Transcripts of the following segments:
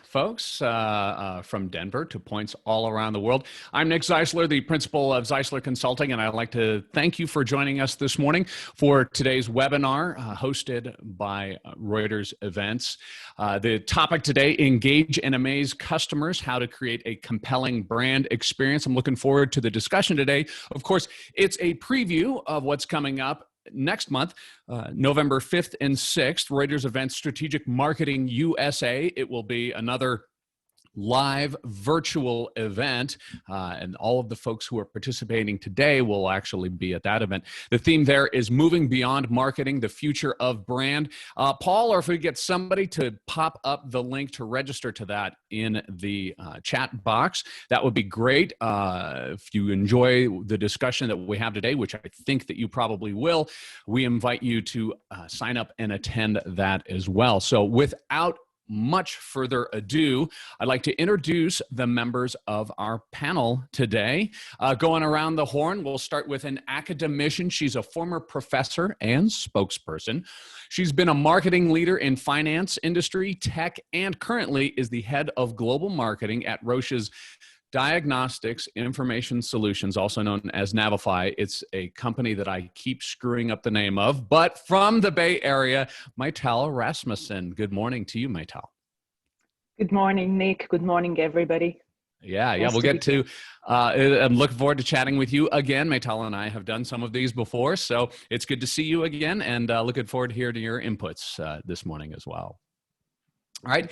Folks, from Denver to points all around the world. I'm Nick Zeisler, the principal of Zeisler Consulting, and I'd like to thank you for joining us this morning for today's webinar hosted by Reuters Events. The topic today, Engage and Amaze Customers, how to create a compelling brand experience. I'm looking forward to the discussion today. Of course, it's a preview of what's coming up next month, November 5th and 6th, Reuters Events Strategic Marketing USA. It will be another live virtual event, and all of the folks who are participating today will actually be at that event. The theme there is moving beyond marketing, the future of brand. Paul, or if we get somebody to pop up the link to register to that in the chat box, that would be great. If you enjoy the discussion that we have today, which I think that you probably will, we invite you to sign up and attend that as well. So without much further ado, I'd like to introduce the members of our panel today. Going around the horn, we'll start with an academician. She's a former professor and spokesperson. She's been a marketing leader in finance industry, tech, and currently is the head of global marketing at Roche's Diagnostics Information Solutions, also known as Navify. It's a company that I keep screwing up the name of, but from the Bay Area, Maitel Rasmussen. Good morning to you, Maitel. Good morning, Nick. Good morning, everybody. Yeah, we'll get to, I'm looking forward to chatting with you again. Maitel and I have done some of these before, so it's good to see you again, and looking forward to hearing your inputs this morning as well. All right.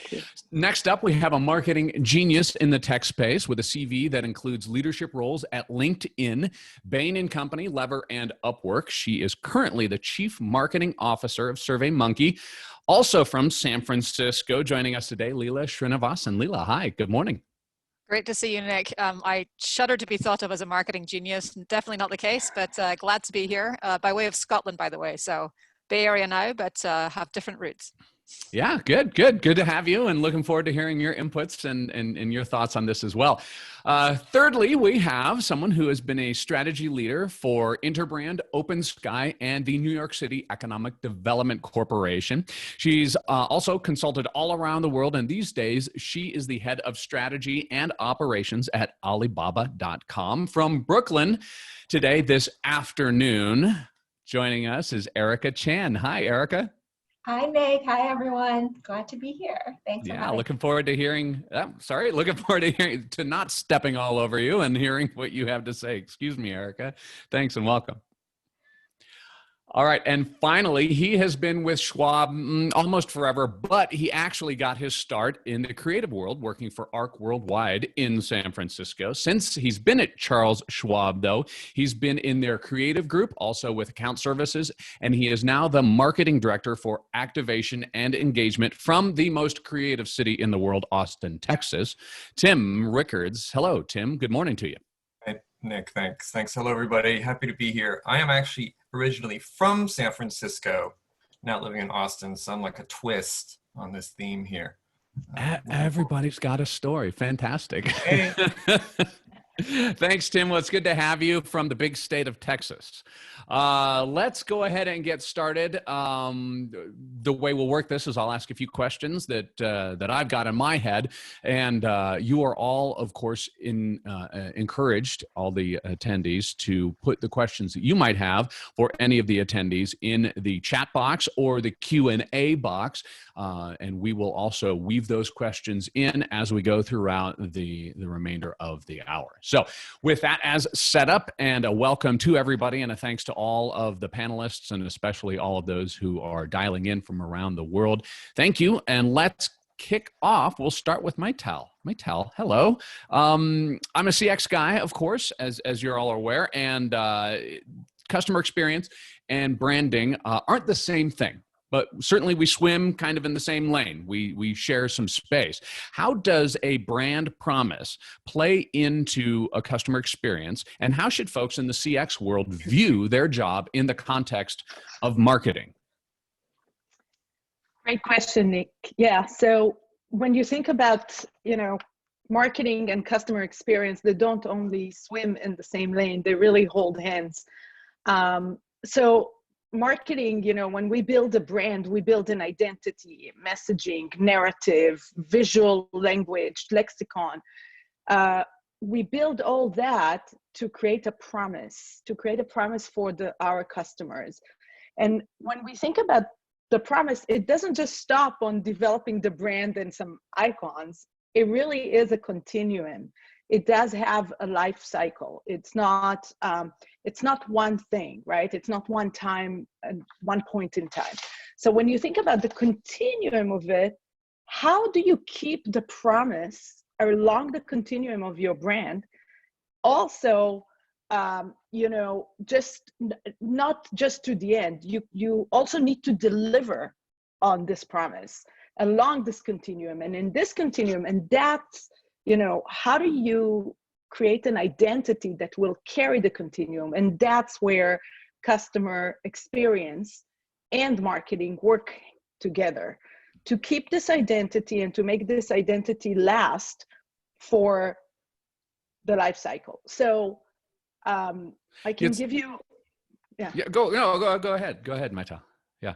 Next up, we have a marketing genius in the tech space with a CV that includes leadership roles at LinkedIn, Bain & Company, Lever, and Upwork. She is currently the Chief Marketing Officer of SurveyMonkey. Also from San Francisco, joining us today, Leela Srinivasan. Leela, hi. Good morning. Great to see you, Nick. I shudder to be thought of as a marketing genius. Definitely not the case, but glad to be here by way of Scotland, by the way. So Bay Area now, but have different roots. Yeah, good to have you, and looking forward to hearing your inputs and your thoughts on this as well. Thirdly, we have someone who has been a strategy leader for Interbrand, Open Sky, and the New York City Economic Development Corporation. She's also consulted all around the world, and these days she is the head of strategy and operations at Alibaba.com. From Brooklyn today, this afternoon, joining us is Erica Chan. Hi, Erica. Hi, Nick. Hi, everyone. Glad to be here. Thanks for having me. Looking forward to hearing, looking forward to hearing, to not stepping all over you and hearing what you have to say. Excuse me, Erica. Thanks and welcome. All right, and finally, he has been with Schwab almost forever, but he actually got his start in the creative world working for ARC Worldwide in San Francisco. Since he's been at Charles Schwab, though, he's been in their creative group, also with account services, and he is now the marketing director for activation and engagement from the most creative city in the world, Austin, Texas. Tim Rickards. Hello, Tim. Good morning to you. Hey, Nick, thanks. Hello, everybody. Happy to be here. I am actually originally from San Francisco, now living in Austin, so I'm like a twist on this theme here. Everybody's got a story. Fantastic. Hey. Thanks, Tim. Well, it's good to have you from the big state of Texas. Let's go ahead and get started. The way we'll work this is I'll ask a few questions that I've got in my head, and you are all, of course, encouraged, all the attendees, to put the questions that you might have for any of the attendees in the chat box or the Q&A box, and we will also weave those questions in as we go throughout the remainder of the hour. So with that as set up, and a welcome to everybody, and a thanks to all of the panelists, and especially all of those who are dialing in from around the world. Thank you, and let's kick off. We'll start with Maitel. Maitel, hello. I'm a CX guy, of course, as you're all aware, and customer experience and branding aren't the same thing. But certainly we swim kind of in the same lane. We share some space. How does a brand promise play into a customer experience, and how should folks in the CX world view their job in the context of marketing? Great question, Nick. Yeah, so when you think about, marketing and customer experience, they don't only swim in the same lane, they really hold hands. So marketing, when we build a brand, we build an identity, messaging, narrative, visual language, lexicon. We build all that to create a promise, for our customers. And when we think about the promise, it doesn't just stop on developing the brand and some icons. It really is a continuum. It does have a life cycle. It's not one thing, right? It's not one time and one point in time. So when you think about the continuum of it, how do you keep the promise along the continuum of your brand? Also, just not just to the end. You also need to deliver on this promise along this continuum and in this continuum, and that's how do you create an identity that will carry the continuum? And that's where customer experience and marketing work together to keep this identity and to make this identity last for the life cycle. So I can give you, go ahead, Maital. Yeah.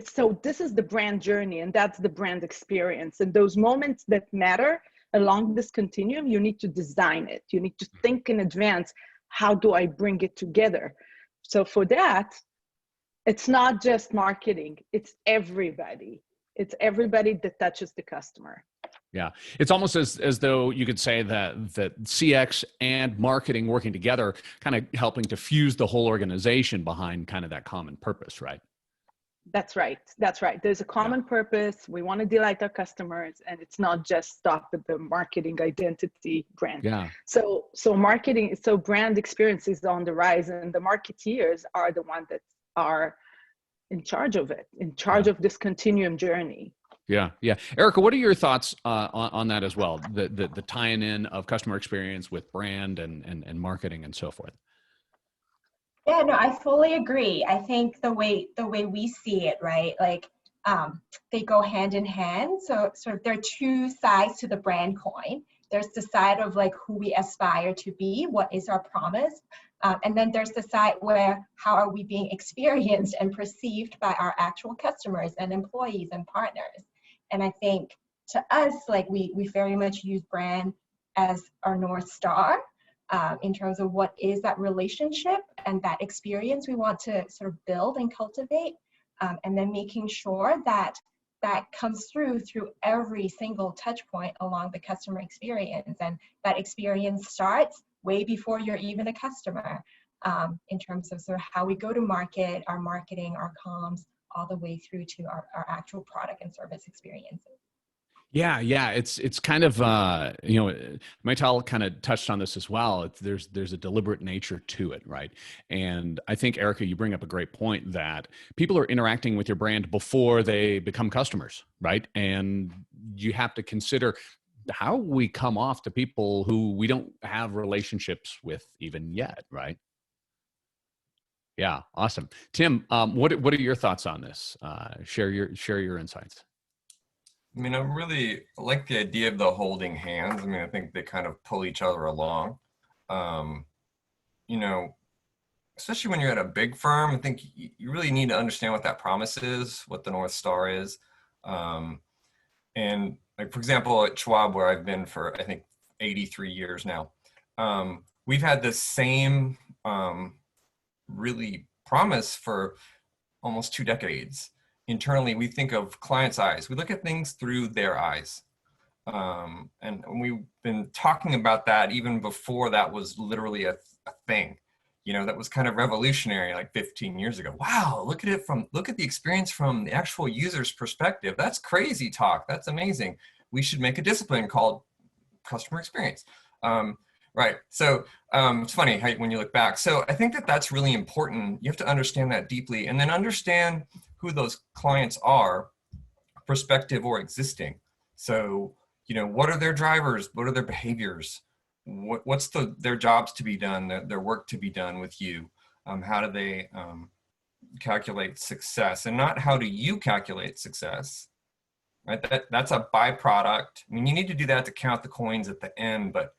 So this is the brand journey, and that's the brand experience. And those moments that matter along this continuum, you need to design it. You need to think in advance, how do I bring it together? So for that, it's not just marketing, it's everybody. It's everybody that touches the customer. Yeah, it's almost as though you could say that CX and marketing working together, kind of helping to fuse the whole organization behind kind of that common purpose, right? That's right. There's a common purpose. We want to delight our customers, and it's not just stop at the marketing identity brand. Yeah. So brand experience is on the rise, and the marketeers are the ones that are in charge of it, of this continuum journey. Yeah. Erica, what are your thoughts on that as well? The tying in of customer experience with brand and marketing and so forth. Yeah, no, I fully agree. I think the way we see it, right? Like they go hand in hand. So sort of there are two sides to the brand coin. There's the side of like who we aspire to be, what is our promise, and then there's the side where how are we being experienced and perceived by our actual customers and employees and partners. And I think to us, like we very much use brand as our North Star. In terms of what is that relationship and that experience we want to sort of build and cultivate, and then making sure that comes through every single touch point along the customer experience, and that experience starts way before you're even a customer, in terms of sort of how we go to market, our marketing, our comms, all the way through to our actual product and service experiences. Yeah. It's kind of, Maital kind of touched on this as well. There's a deliberate nature to it, right? And I think, Erica, you bring up a great point that people are interacting with your brand before they become customers, right? And you have to consider how we come off to people who we don't have relationships with even yet, right? Yeah, awesome. Tim, what are your thoughts on this? Share your insights. I mean, I really like the idea of the holding hands. I mean, I think they kind of pull each other along. Especially when you're at a big firm, I think you really need to understand what that promise is, what the North Star is. And like, for example, at Schwab, where I've been for, I think, 83 years now, we've had the same really promise for almost 2 decades. Internally, we think of clients' eyes. We look at things through their eyes. And we've been talking about that even before that was literally a thing. That was kind of revolutionary like 15 years ago. Wow, look at the experience from the actual user's perspective. That's crazy talk. That's amazing. We should make a discipline called customer experience. Right. So it's funny when you look back. So I think that's really important. You have to understand that deeply, and then understand who those clients are, prospective or existing. So, what are their drivers? What are their behaviors? What's their jobs to be done, their work to be done with you? How do they calculate success? And not how do you calculate success, right? That's a byproduct. I mean, you need to do that to count the coins at the end, but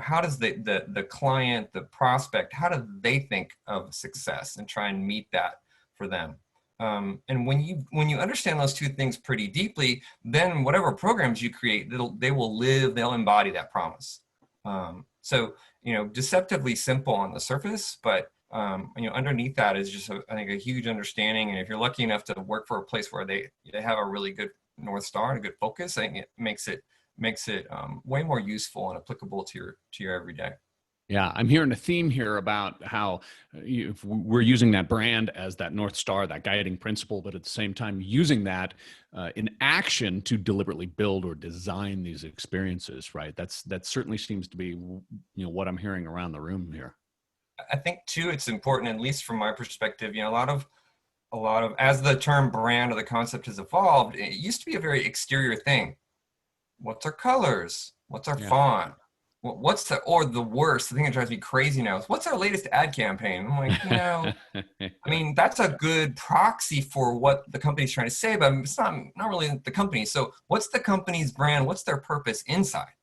how does the client, the prospect, how do they think of success and try and meet that for them? And when you understand those two things pretty deeply, then whatever programs you create, they'll embody that promise. So, deceptively simple on the surface, but underneath that is just, I think, a huge understanding. And if you're lucky enough to work for a place where they have a really good North Star and a good focus, I think it makes it way more useful and applicable to your everyday. Yeah, I'm hearing a theme here about how we're using that brand as that North Star, that guiding principle, but at the same time using that in action to deliberately build or design these experiences, right? That certainly seems to be, what I'm hearing around the room here. I think too, it's important, at least from my perspective, a lot of, as the term brand or the concept has evolved, it used to be a very exterior thing. What's our colors? What's our font? Or the worst, the thing that drives me crazy now is, what's our latest ad campaign? I'm like, I mean, that's a good proxy for what the company's trying to say, but it's not really the company. So what's the company's brand? What's their purpose inside?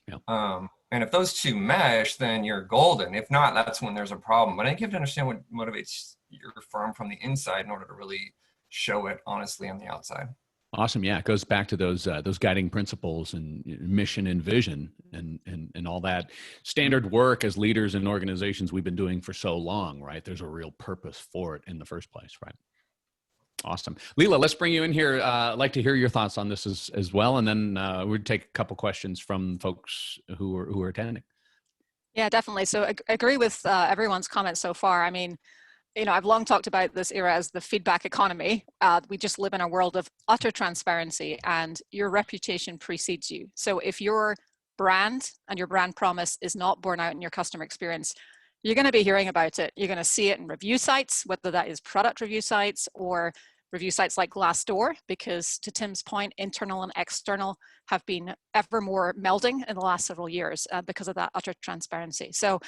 Yeah. And if those two mesh, then you're golden. If not, that's when there's a problem. But I think you have to understand what motivates your firm from the inside in order to really show it honestly on the outside. Awesome. Yeah, it goes back to those guiding principles and mission and vision and all that standard work as leaders in organizations we've been doing for so long, right? There's a real purpose for it in the first place, right? Awesome. Leela, let's bring you in here. I'd like to hear your thoughts on this as well, and then we'd take a couple questions from folks who are attending. Yeah, definitely. So I agree with everyone's comments so far. I mean, I've long talked about this era as the feedback economy. We just live in a world of utter transparency, and your reputation precedes you. So if your brand and your brand promise is not borne out in your customer experience, you're going to be hearing about it. You're going to see it in review sites, whether that is product review sites or review sites like Glassdoor, because to Tim's point, internal and external have been ever more melding in the last several years because of that utter transparency. So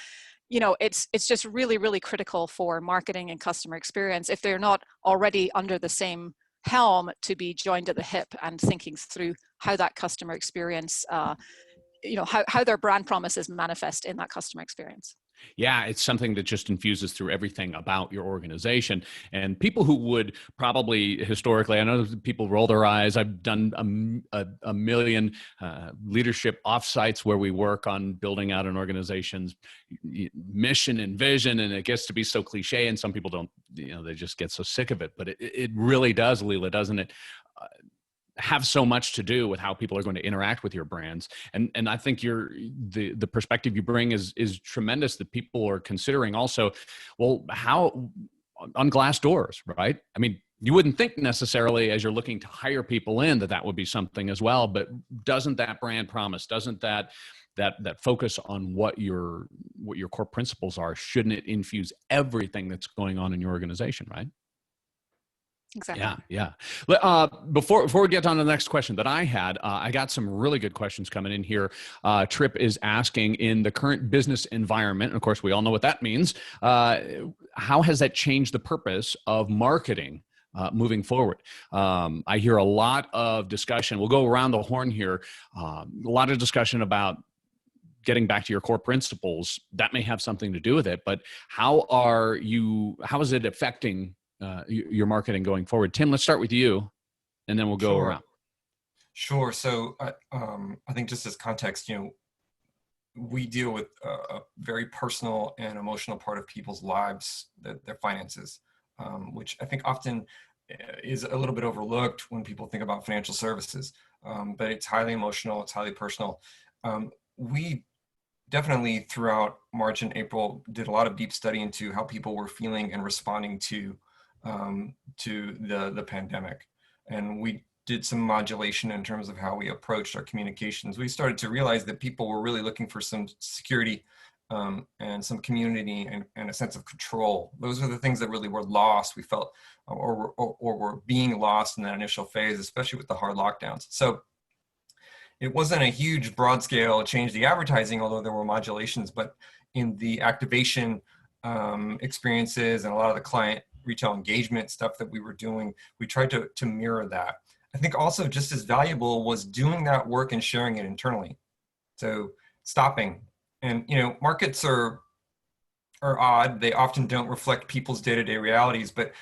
it's just really, really critical for marketing and customer experience, if they're not already under the same helm, to be joined at the hip and thinking through how that customer experience, how their brand promises manifest in that customer experience. Yeah, it's something that just infuses through everything about your organization. And people who would probably historically, I know people roll their eyes. I've done a million leadership offsites where we work on building out an organization's mission and vision, and it gets to be so cliche, and some people don't, they just get so sick of it. But it really does, Leela, doesn't it? Have so much to do with how people are going to interact with your brands. And I think the perspective you bring is tremendous, that people are considering also, well, how on Glassdoors, right? I mean, you wouldn't think necessarily as you're looking to hire people in that would be something as well, but doesn't that brand promise, doesn't that focus on what your core principles are, shouldn't it infuse everything that's going on in your organization, right? Exactly. Yeah. Before we get on to the next question that I had, I got some really good questions coming in here. Trip is asking, in the current business environment, and of course we all know what that means, how has that changed the purpose of marketing moving forward? I hear a lot of discussion. We'll go around the horn here. A lot of discussion about getting back to your core principles. That may have something to do with it, but how is it affecting your marketing going forward? Tim, let's start with you, and then we'll go around. Sure. So I think just as context, we deal with a very personal and emotional part of people's lives, their finances, which I think often is a little bit overlooked when people think about financial services. But it's highly emotional, it's highly personal. We definitely throughout March and April did a lot of deep study into how people were feeling and responding to the pandemic. And we did some modulation in terms of how we approached our communications. We started to realize that people were really looking for some security and some community and a sense of control. Those are the things that really were lost, we felt, or were being lost in that initial phase, especially with the hard lockdowns. So it wasn't a huge broad scale change the advertising, although there were modulations, but in the activation experiences and a lot of the client retail engagement stuff that we were doing, we tried to mirror that. I think also just as valuable was doing that work and sharing it internally. So stopping, And, you know, markets are odd. They often don't reflect people's day-to-day realities, but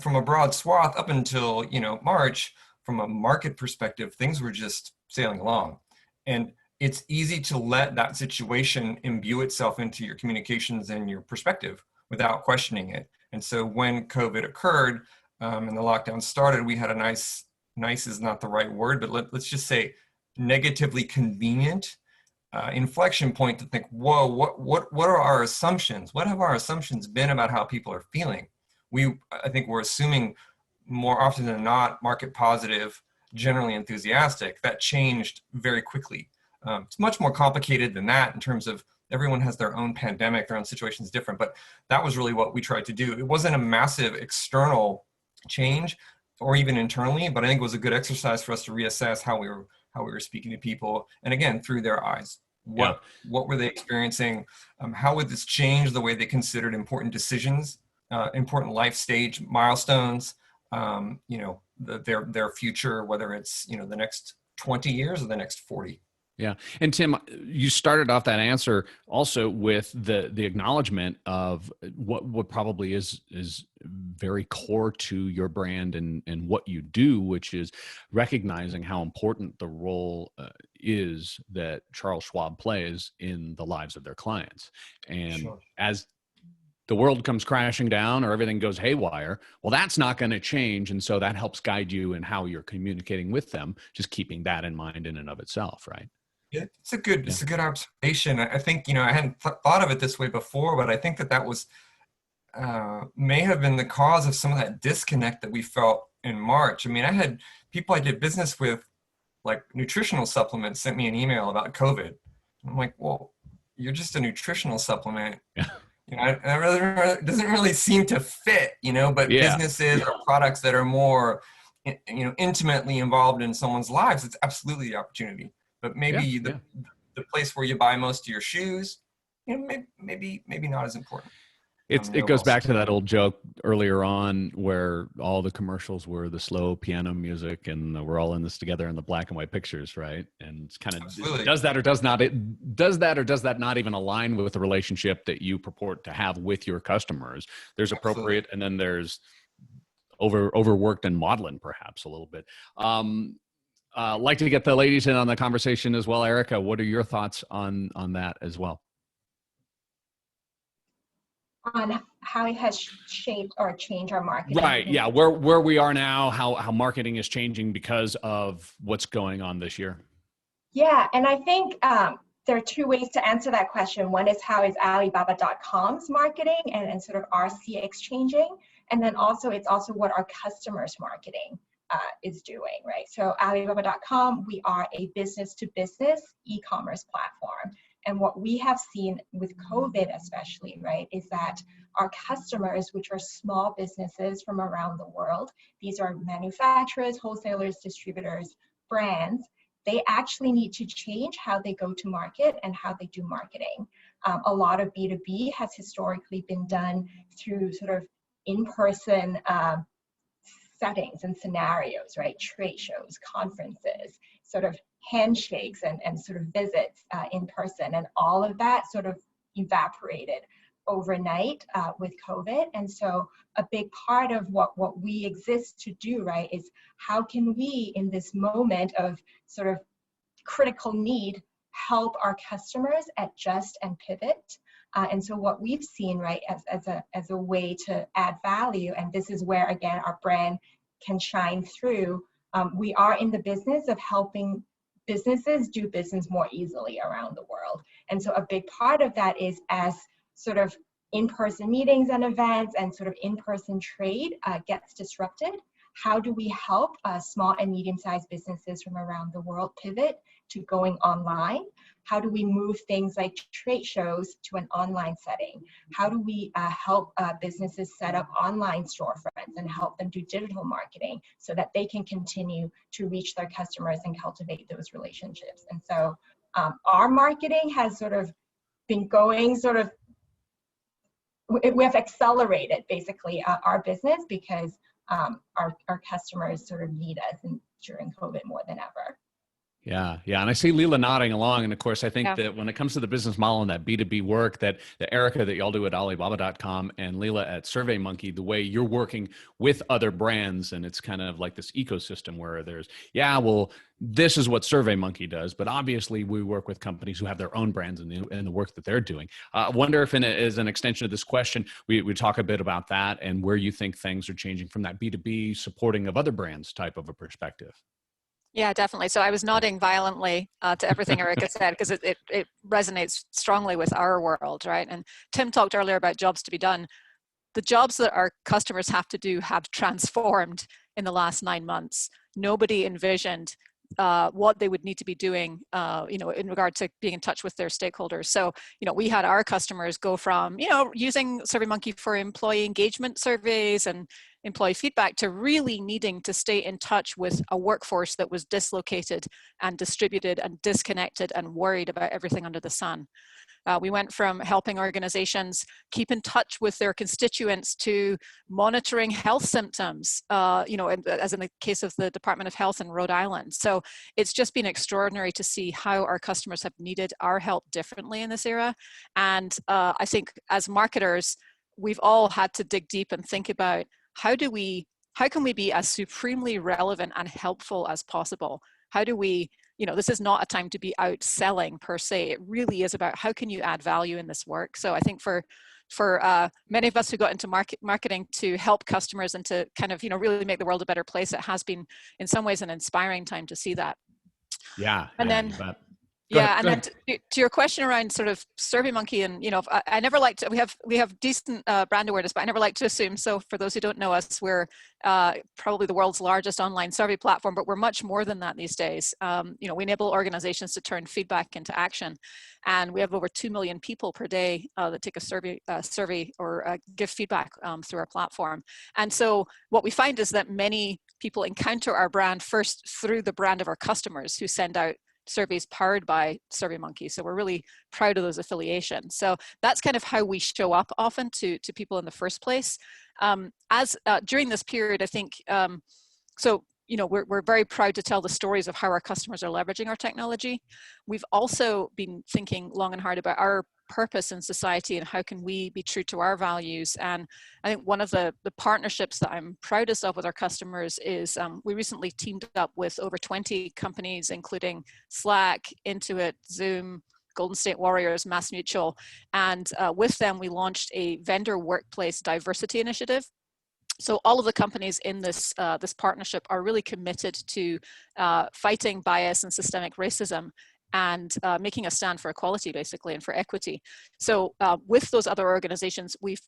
from a broad swath up until, you know, March, from a market perspective, things were just sailing along. And it's easy to let that situation imbue itself into your communications and your perspective without questioning it. And so when COVID occurred and the lockdown started, we had a nice is not the right word, but let's just say negatively convenient inflection point to think, whoa, what are our assumptions? What have our assumptions been about how people are feeling? I think we're assuming more often than not, market positive, generally enthusiastic. That changed very quickly. It's much more complicated than that in terms of everyone has their own pandemic, their own situation is different, but that was really what we tried to do. It wasn't a massive external change or even internally, but I think it was a good exercise for us to reassess how we were speaking to people. And again, through their eyes. What were they experiencing? How would this change the way they considered important decisions, important life stage milestones, you know, their future, whether it's, you know, the next 20 years or the next 40. Yeah. And Tim, you started off that answer also with the acknowledgement of what probably is very core to your brand and what you do, which is recognizing how important the role is that Charles Schwab plays in the lives of their clients. And Sure. as the world comes crashing down or everything goes haywire, well, that's not going to change. And so that helps guide you in how you're communicating with them, just keeping that in mind in and of itself, right? Yeah, it's a good observation. I think, you know, I hadn't thought of it this way before, but I think that was may have been the cause of some of that disconnect that we felt in March. I mean, I had people I did business with, like nutritional supplements, sent me an email about COVID. I'm like, well, you're just a nutritional supplement. Yeah. You know, it doesn't really seem to fit, you know, but businesses or products that are more, you know, intimately involved in someone's lives, it's absolutely the opportunity. But maybe the place where you buy most of your shoes, you know, maybe not as important. It goes back to that old joke earlier on where all the commercials were the slow piano music and we're all in this together in the black and white pictures, right? And it's kind of does that or does that not even align with the relationship that you purport to have with your customers? There's appropriate and then there's overworked and maudlin perhaps a little bit. Like to get the ladies in on the conversation as well. Erica, what are your thoughts on that as well? On how it has shaped or changed our marketing. Right. Yeah. Where we are now, how marketing is changing because of what's going on this year. Yeah. And I think there are two ways to answer that question. One is how is Alibaba.com's marketing and sort of our CX changing? And then also it's also what our customers' marketing is doing, right? So Alibaba.com, we are a business-to-business e-commerce platform. And what we have seen with COVID especially, right, is that our customers, which are small businesses from around the world, these are manufacturers, wholesalers, distributors, brands, they actually need to change how they go to market and how they do marketing. A lot of B2B has historically been done through sort of in-person settings and scenarios, right? Trade shows, conferences, sort of handshakes and sort of visits in person. And all of that sort of evaporated overnight with COVID. And so a big part of what we exist to do, right, is how can we in this moment of sort of critical need help our customers adjust and pivot. And so what we've seen, right, as a way to add value, and this is where, again, our brand can shine through, we are in the business of helping businesses do business more easily around the world. And so a big part of that is as sort of in-person meetings and events and sort of in-person trade gets disrupted, how do we help small and medium-sized businesses from around the world pivot to going online? How do we move things like trade shows to an online setting? How do we help businesses set up online storefronts and help them do digital marketing so that they can continue to reach their customers and cultivate those relationships? And so our marketing has sort of been going we have accelerated basically our business because our customers sort of need us during COVID more than ever. Yeah, yeah. And I see Leela nodding along. And of course, I think Yeah. that when it comes to the business model and that B2B work, that the Erica that y'all do at Alibaba.com and Leela at SurveyMonkey, the way you're working with other brands, and it's kind of like this ecosystem where there's, yeah, well, this is what SurveyMonkey does, but obviously we work with companies who have their own brands and the work that they're doing. I wonder if as an extension of this question, we talk a bit about that and where you think things are changing from that B2B supporting of other brands type of a perspective. Yeah, definitely. So I was nodding violently to everything Erica said because it resonates strongly with our world, right? And Tim talked earlier about jobs to be done. The jobs that our customers have to do have transformed in the last 9 months. Nobody envisioned what they would need to be doing, in regard to being in touch with their stakeholders. So, we had our customers go from, using SurveyMonkey for employee engagement surveys and employee feedback to really needing to stay in touch with a workforce that was dislocated and distributed and disconnected and worried about everything under the sun. We went from helping organizations keep in touch with their constituents to monitoring health symptoms, as in the case of the Department of Health in Rhode Island. So it's just been extraordinary to see how our customers have needed our help differently in this era. And I think as marketers, we've all had to dig deep and think about how can we be as supremely relevant and helpful as possible? How do we, this is not a time to be out selling per se. It really is about how can you add value in this work. So I think for many of us who got into marketing to help customers and to kind of, really make the world a better place, it has been in some ways an inspiring time to see that. Yeah. And yeah, then Go yeah, ahead, and then to your question around sort of SurveyMonkey, and I never like to. We have decent brand awareness, but I never like to assume. So for those who don't know us, we're probably the world's largest online survey platform, but we're much more than that these days. We enable organizations to turn feedback into action, and we have over 2 million people per day that take a survey or give feedback through our platform. And so what we find is that many people encounter our brand first through the brand of our customers who send out surveys powered by SurveyMonkey. So we're really proud of those affiliations. So that's kind of how we show up often to people in the first place. During this period, I think, we're very proud to tell the stories of how our customers are leveraging our technology. We've also been thinking long and hard about our purpose in society and how can we be true to our values. And I think one of the partnerships that I'm proudest of with our customers is we recently teamed up with over 20 companies, including Slack, Intuit, Zoom, Golden State Warriors, MassMutual. And with them, we launched a vendor workplace diversity initiative. So all of the companies in this partnership are really committed to fighting bias and systemic racism and making a stand for equality, basically, and for equity. So with those other organizations, we've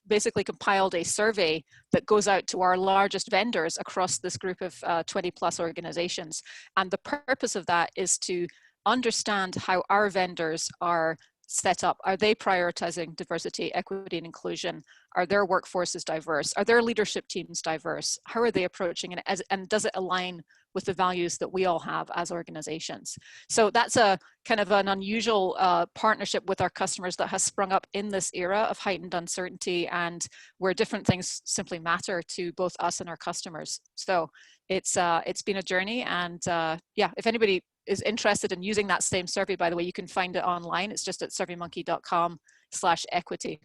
basically compiled a survey that goes out to our largest vendors across this group of 20 plus organizations. And the purpose of that is to understand how our vendors are set up. Are they prioritizing diversity, equity, and inclusion? Are their workforces diverse? Are their leadership teams diverse? How are they approaching it? And does it align with the values that we all have as organizations? So that's a kind of an unusual partnership with our customers that has sprung up in this era of heightened uncertainty and where different things simply matter to both us and our customers. So it's been a journey, and if anybody is interested in using that same survey, by the way, you can find it online. It's just at surveymonkey.com/equity.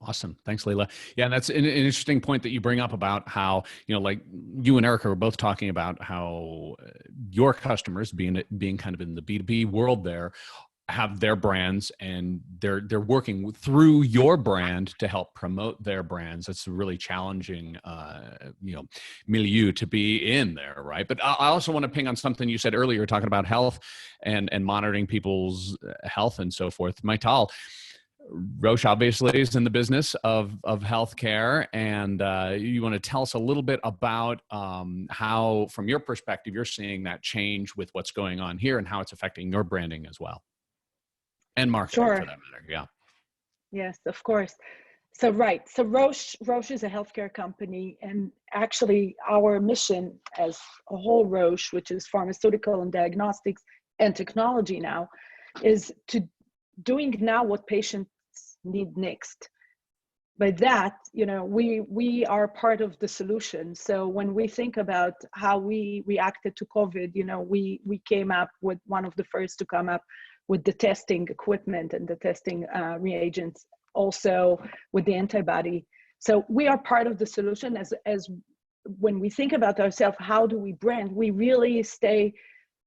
Awesome. Thanks, Leela. Yeah, and that's an interesting point that you bring up about how, like you and Erica were both talking about how your customers being kind of in the B2B world there have their brands and they're working through your brand to help promote their brands. That's a really challenging, milieu to be in there, right? But I also want to ping on something you said earlier, talking about health and monitoring people's health and so forth. Maital, Roche obviously is in the business of healthcare, and you want to tell us a little bit about how, from your perspective, you're seeing that change with what's going on here and how it's affecting your branding as well, and marketing for that matter. Yeah. Yes, of course. So Roche is a healthcare company, and actually our mission as a whole Roche, which is pharmaceutical and diagnostics and technology now, is to doing now what patients need next. by that, you know, we are part of the solution. So when we think about how we reacted to COVID, you know, we came up with one of the first to come up with the testing equipment and the testing reagents, also with the antibody. So we are part of the solution. As when we think about ourselves, how do we brand? We really stay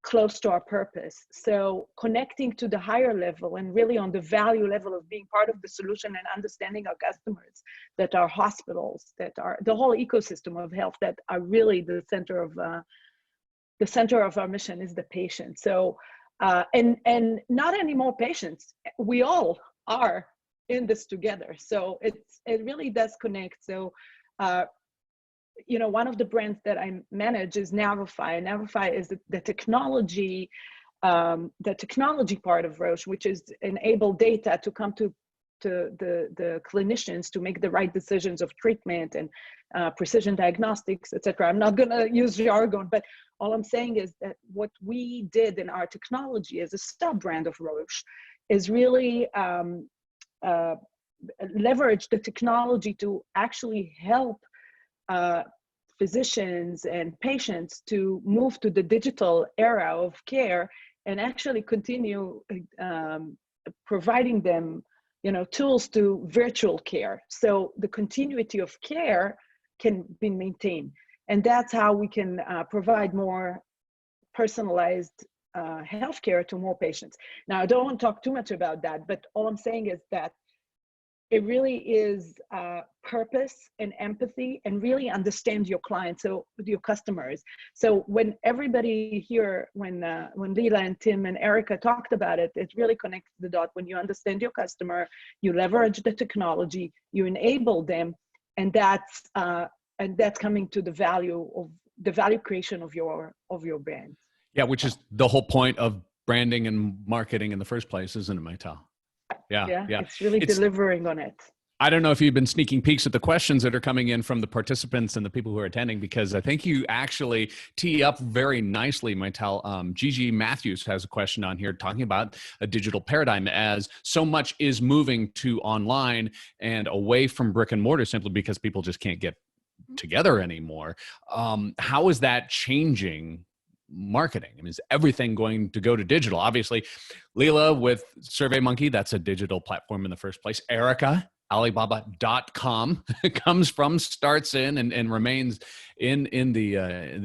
close to our purpose. So connecting to the higher level and really on the value level of being part of the solution and understanding our customers, that are hospitals, that are the whole ecosystem of health, that are really the center of our mission is the patient. So and not any more patients. We all are in this together. So it really does connect. So you know, one of the brands that I manage is Navify. Navify is the technology part of Roche, which is enable data to come to the clinicians to make the right decisions of treatment and precision diagnostics, etc. I'm not going to use jargon, but all I'm saying is that what we did in our technology as a sub-brand of Roche is really leverage the technology to actually help physicians and patients to move to the digital era of care and actually continue providing them, you know, tools to virtual care. So the continuity of care can be maintained. And that's how we can provide more personalized healthcare to more patients. Now, I don't want to talk too much about that, but all I'm saying is that it really is purpose and empathy and really understand your clients, so your customers. So when everybody here, when Leila and Tim and Erica talked about it, it really connects the dot. When you understand your customer, you leverage the technology, you enable them, and that's coming to the value creation of your brand. Yeah, which is the whole point of branding and marketing in the first place, isn't it, Maital? Yeah. It's really delivering on it. I don't know if you've been sneaking peeks at the questions that are coming in from the participants and the people who are attending, because I think you actually tee up very nicely, Maital. Gigi Matthews has a question on here talking about a digital paradigm, as so much is moving to online and away from brick and mortar simply because people just can't get together anymore. How is that changing marketing? I mean, is everything going to go to digital? Obviously, Leila with SurveyMonkey, that's a digital platform in the first place. Erica, Alibaba.com starts in and remains in the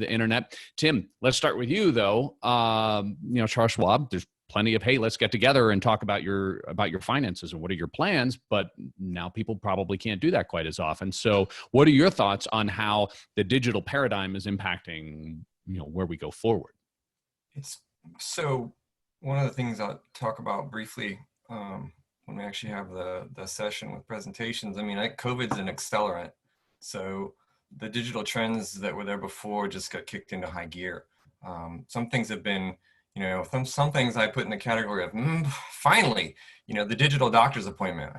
internet. Tim, let's start with you though. You know, Charles Schwab, there's plenty of, hey, let's get together and talk about your finances and what are your plans, but now people probably can't do that quite as often. So what are your thoughts on how the digital paradigm is impacting, you know, where we go forward? So one of the things I'll talk about briefly when we actually have the session with presentations, I mean, COVID's an accelerant. So the digital trends that were there before just got kicked into high gear. Some things have been, you know, some things I put in the category of, finally, you know, the digital doctor's appointment.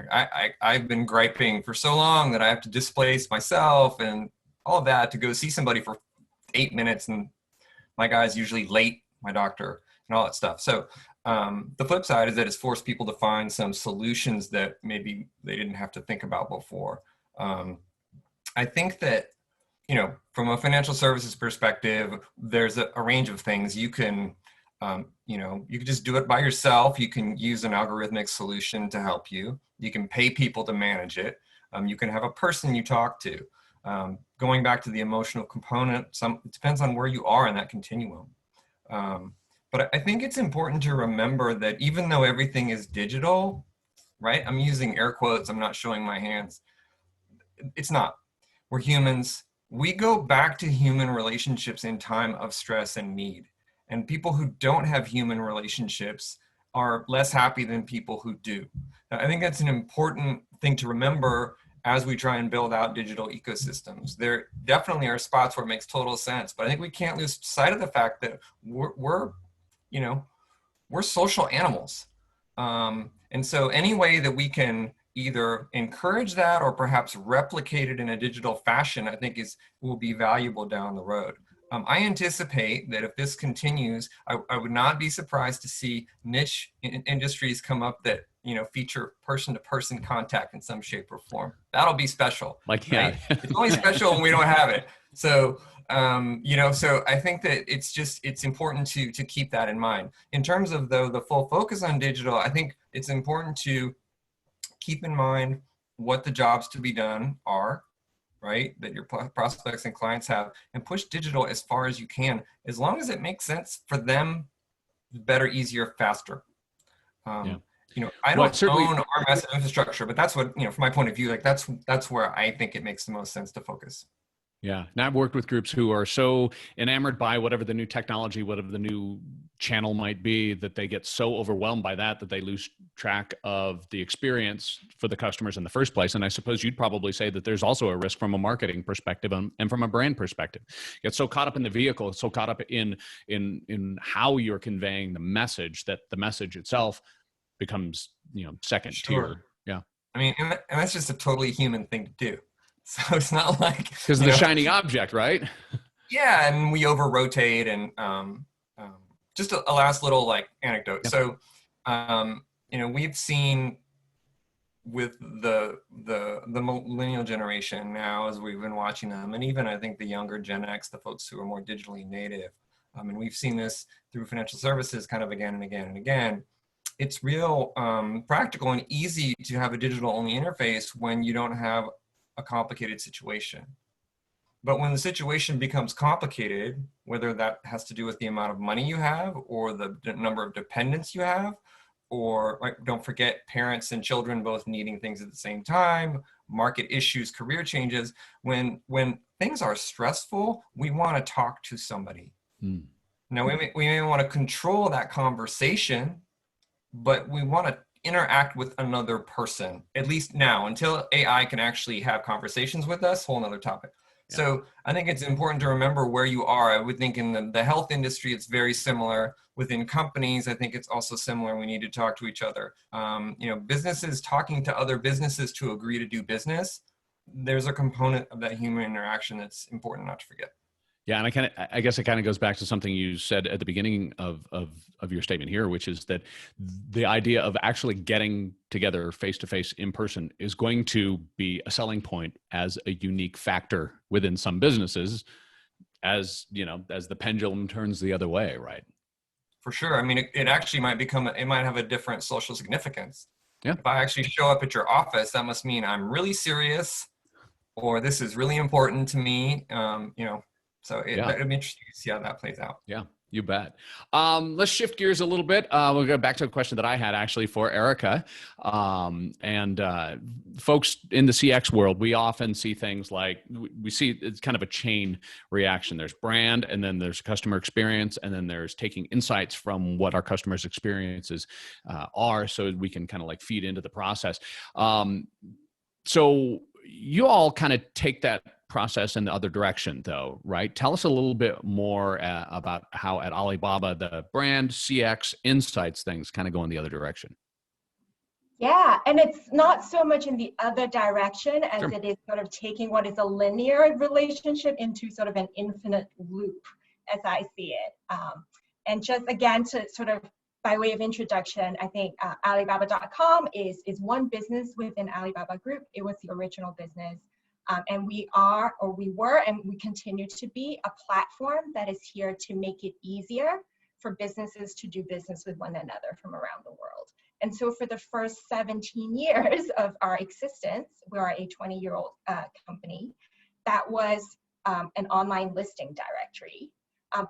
I've been griping for so long that I have to displace myself and all of that to go see somebody for 8 minutes, and my guy's usually late, my doctor, and all that stuff. So the flip side is that it's forced people to find some solutions that maybe they didn't have to think about before. I think that, you know, from a financial services perspective, there's a range of things you can, you know, you can just do it by yourself. You can use an algorithmic solution to help you. You can pay people to manage it. You can have a person you talk to. Going back to the emotional component, it depends on where you are in that continuum. But I think it's important to remember that even though everything is digital, right? I'm using air quotes, I'm not showing my hands. It's not. We're humans. We go back to human relationships in time of stress and need. And people who don't have human relationships are less happy than people who do. Now, I think that's an important thing to remember as we try and build out digital ecosystems. There definitely are spots where it makes total sense, but I think we can't lose sight of the fact that we're social animals. And so any way that we can either encourage that or perhaps replicate it in a digital fashion, I think will be valuable down the road. I anticipate that if this continues, I would not be surprised to see niche industries come up that feature person-to-person contact in some shape or form. That'll be special. Like, right? yeah. It's only special when we don't have it. So, so I think that it's important to keep that in mind. In terms of the full focus on digital, I think it's important to keep in mind what the jobs to be done are, right? That your prospects and clients have, and push digital as far as you can, as long as it makes sense for them, better, easier, faster. I don't own our massive infrastructure, but that's what, from my point of view, like that's where I think it makes the most sense to focus. Yeah. And I've worked with groups who are so enamored by whatever the new technology, whatever the new channel might be, that they get so overwhelmed by that they lose track of the experience for the customers in the first place. And I suppose you'd probably say that there's also a risk from a marketing perspective and from a brand perspective. You get so caught up in the vehicle, so caught up in how you're conveying the message, that the message itself becomes, second tier. Yeah. I mean, and that's just a totally human thing to do. So it's not like, because of the shiny object, right? Yeah, and we over rotate. And just a last little anecdote. Yeah. So we've seen with the millennial generation now, as we've been watching them, and even I think the younger Gen X, the folks who are more digitally native, and we've seen this through financial services kind of again and again and again. It's real practical and easy to have a digital only interface when you don't have a complicated situation. But when the situation becomes complicated, whether that has to do with the amount of money you have or the number of dependents you have, or don't forget parents and children both needing things at the same time, market issues, career changes, when things are stressful, we want to talk to somebody. Now, we may want to control that conversation, but we want to interact with another person, at least now, until AI can actually have conversations with us, whole nother topic. Yeah. So I think it's important to remember where you are. I would think in the health industry, it's very similar. Within companies, I think it's also similar. We need to talk to each other. Businesses talking to other businesses to agree to do business. There's a component of that human interaction that's important not to forget. Yeah, and I guess it kind of goes back to something you said at the beginning of your statement here, which is that the idea of actually getting together face-to-face in person is going to be a selling point as a unique factor within some businesses, as the pendulum turns the other way, right? For sure. I mean, it actually might have a different social significance. Yeah. If I actually show up at your office, that must mean I'm really serious, or this is really important to me. So it'd be interesting to see how that plays out. Yeah, you bet. Let's shift gears a little bit. We'll go back to a question that I had actually for Erica. Folks in the CX world, we often see things like, we see it's kind of a chain reaction. There's brand, and then there's customer experience, and then there's taking insights from what our customers' experiences are, so we can kind of feed into the process. So you all kind of take that process in the other direction, though, right? Tell us a little bit more about how at Alibaba the brand, CX, insights things kind of go in the other direction. Yeah, and it's not so much in the other direction as It is sort of taking what is a linear relationship into sort of an infinite loop, as I see it. And just again, to sort of by way of introduction, I think Alibaba.com is one business within Alibaba Group. It was the original business. And we were, and we continue to be a platform that is here to make it easier for businesses to do business with one another from around the world. And so for the first 17 years of our existence, we are a 20-year-old company, that was an online listing directory.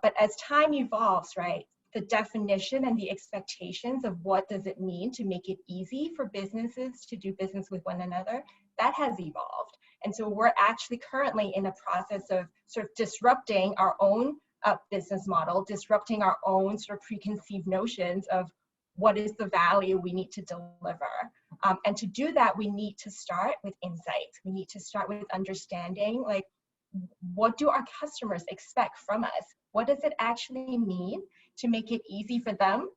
But as time evolves, right, the definition and the expectations of what does it mean to make it easy for businesses to do business with one another, that has evolved. And so we're actually currently in a process of sort of disrupting our own business model, disrupting our own sort of preconceived notions of what is the value we need to deliver. And to do that, we need to start with insights. We need to start with understanding, what do our customers expect from us? What does it actually mean to make it easy for them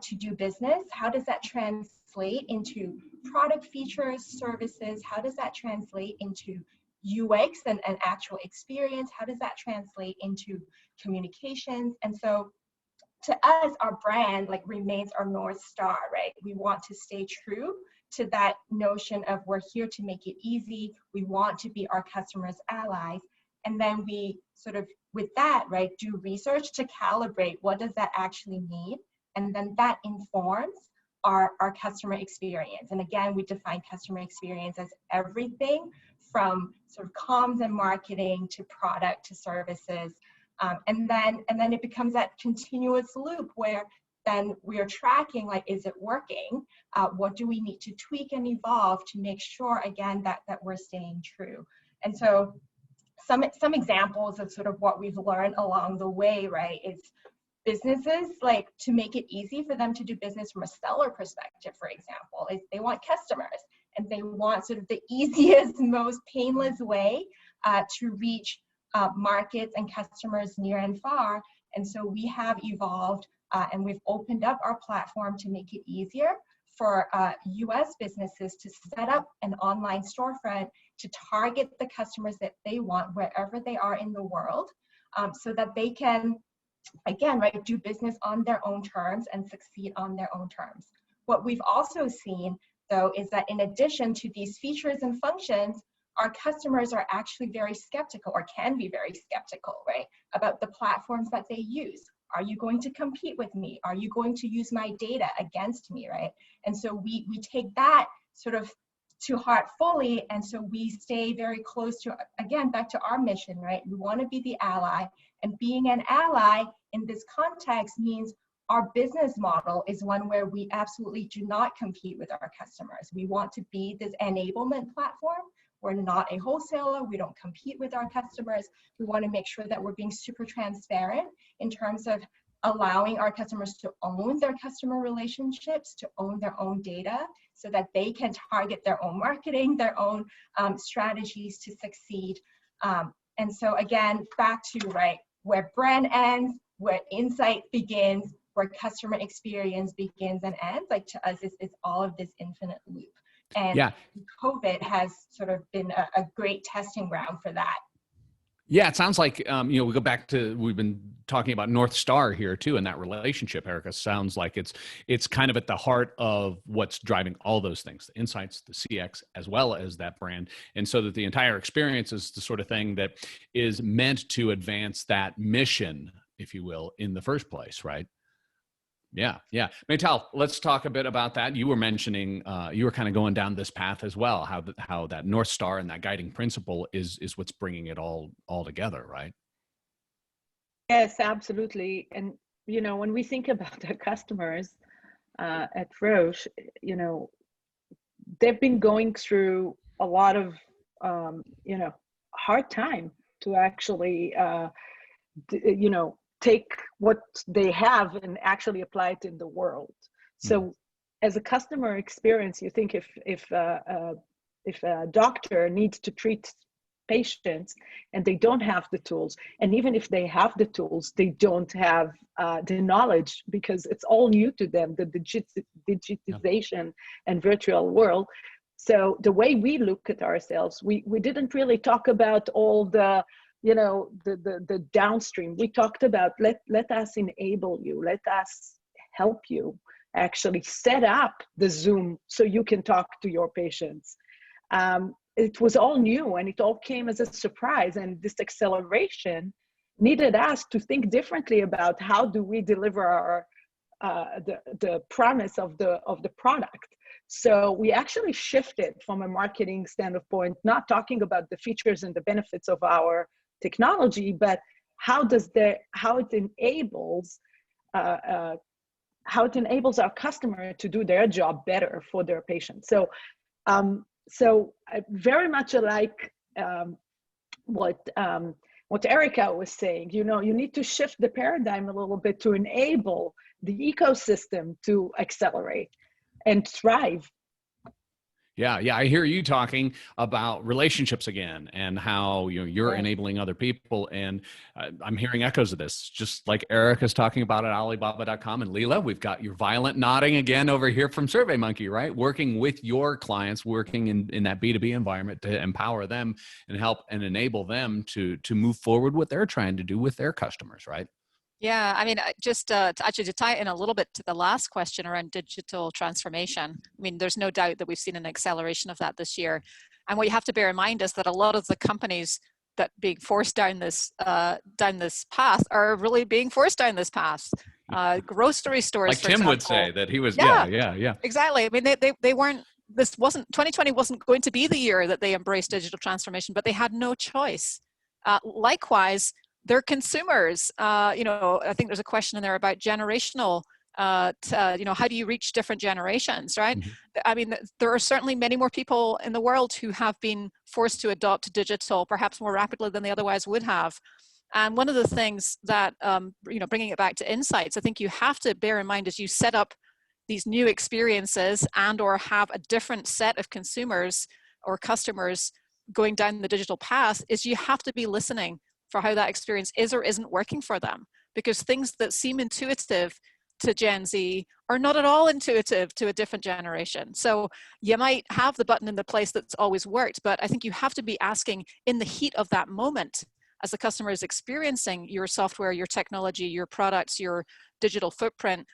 to do business? How does that translate into product features, services? How does that translate into UX and actual experience? How does that translate into communications? And so to us, our brand like remains our North Star, right? We want to stay true to that notion of we're here to make it easy. We want to be our customers' allies. And then we sort of, with that, right, do research to calibrate what does that actually mean? And then that informs our customer experience. And again, we define customer experience as everything from sort of comms and marketing to product to services. And then it becomes that continuous loop where then we are tracking, like, is it working? What do we need to tweak and evolve to make sure, again, that we're staying true? And so some examples of sort of what we've learned along the way, right, is businesses, like, to make it easy for them to do business from a seller perspective, for example, is they want customers and they want sort of the easiest, most painless way to reach markets and customers near and far. And so we have evolved and we've opened up our platform to make it easier for US businesses to set up an online storefront to target the customers that they want wherever they are in the world, so that they can, again, right, do business on their own terms and succeed on their own terms. What we've also seen, though, is that in addition to these features and functions, our customers are actually very skeptical, or can be very skeptical, right, about the platforms that they use. Are you going to compete with me? Are you going to use my data against me, right? And so we take that sort of to heart fully, and so we stay very close to, again, back to our mission, right? We want to be the ally, and being an ally in this context means our business model is one where we absolutely do not compete with our customers. We want to be this enablement platform. We're not a wholesaler. We don't compete with our customers. We want to make sure that we're being super transparent in terms of allowing our customers to own their customer relationships, to own their own data, so that they can target their own marketing, their own strategies to succeed. And so again, back to, right, where brand ends, where insight begins, where customer experience begins and ends, like, to us, it's all of this infinite loop. And yeah, COVID has sort of been a great testing ground for that. Yeah, it sounds like, we go back to, we've been talking about North Star here too, and that relationship, Erica, sounds like it's kind of at the heart of what's driving all those things, the insights, the CX, as well as that brand. And so that the entire experience is the sort of thing that is meant to advance that mission, if you will, in the first place, right? Yeah. Maytal, let's talk a bit about that. You were mentioning, you were kind of going down this path as well, how that North Star and that guiding principle is what's bringing it all together, right? Yes, absolutely. And, when we think about our customers at Roche, they've been going through a lot of, hard time to actually, take what they have and actually apply it in the world. So as a customer experience, you think if a doctor needs to treat patients and they don't have the tools, and even if they have the tools, they don't have the knowledge, because it's all new to them, the digitization and virtual world. So the way we look at ourselves, we didn't really talk about all the the downstream. We talked about let us enable you, let us help you actually set up the Zoom so you can talk to your patients. It was all new and it all came as a surprise, and this acceleration needed us to think differently about how do we deliver our the promise of the product. So we actually shifted from a marketing standpoint, not talking about the features and the benefits of our technology, but how it enables our customer to do their job better for their patients. So I very much like what Erica was saying. You need to shift the paradigm a little bit to enable the ecosystem to accelerate and thrive. Yeah, I hear you talking about relationships again, and how you're enabling other people, and I'm hearing echoes of this, just like Erica's talking about at Alibaba.com. And Leela, we've got your violent nodding again over here from SurveyMonkey, right? Working with your clients, working in that B2B environment to empower them and help and enable them to move forward what they're trying to do with their customers, right? Yeah, I mean, just to tie it in a little bit to the last question around digital transformation, I mean, there's no doubt that we've seen an acceleration of that this year. And what you have to bear in mind is that a lot of the companies that being forced down this path are really being forced down this path. Grocery stores, Like for Tim example, would say that he was, yeah, yeah. exactly. I mean, they weren't. 2020 wasn't going to be the year that they embraced digital transformation, but they had no choice. Likewise, they're consumers. I think there's a question in there about generational. How do you reach different generations, right? Mm-hmm. I mean, there are certainly many more people in the world who have been forced to adopt digital, perhaps more rapidly than they otherwise would have. And one of the things that, bringing it back to insights, I think you have to bear in mind as you set up these new experiences and or have a different set of consumers or customers going down the digital path, is you have to be listening for how that experience is or isn't working for them. Because things that seem intuitive to Gen Z are not at all intuitive to a different generation. So you might have the button in the place that's always worked, but I think you have to be asking in the heat of that moment, as the customer is experiencing your software, your technology, your products, your digital footprint,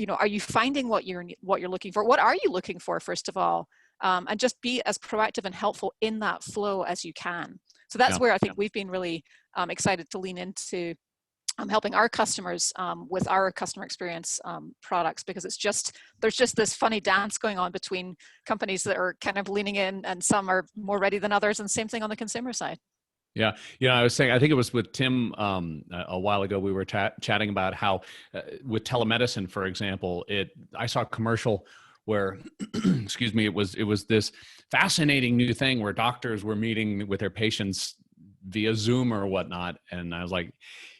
are you finding what you're looking for? What are you looking for, first of all? And just be as proactive and helpful in that flow as you can. So that's where I think we've been really excited to lean into helping our customers with our customer experience products, because there's just this funny dance going on between companies that are kind of leaning in, and some are more ready than others, and same thing on the consumer side. Yeah. I was saying, I think it was with Tim a while ago, we were chatting about how with telemedicine, for example, I saw a commercial where, excuse me, it was this fascinating new thing where doctors were meeting with their patients via Zoom or whatnot. And I was like,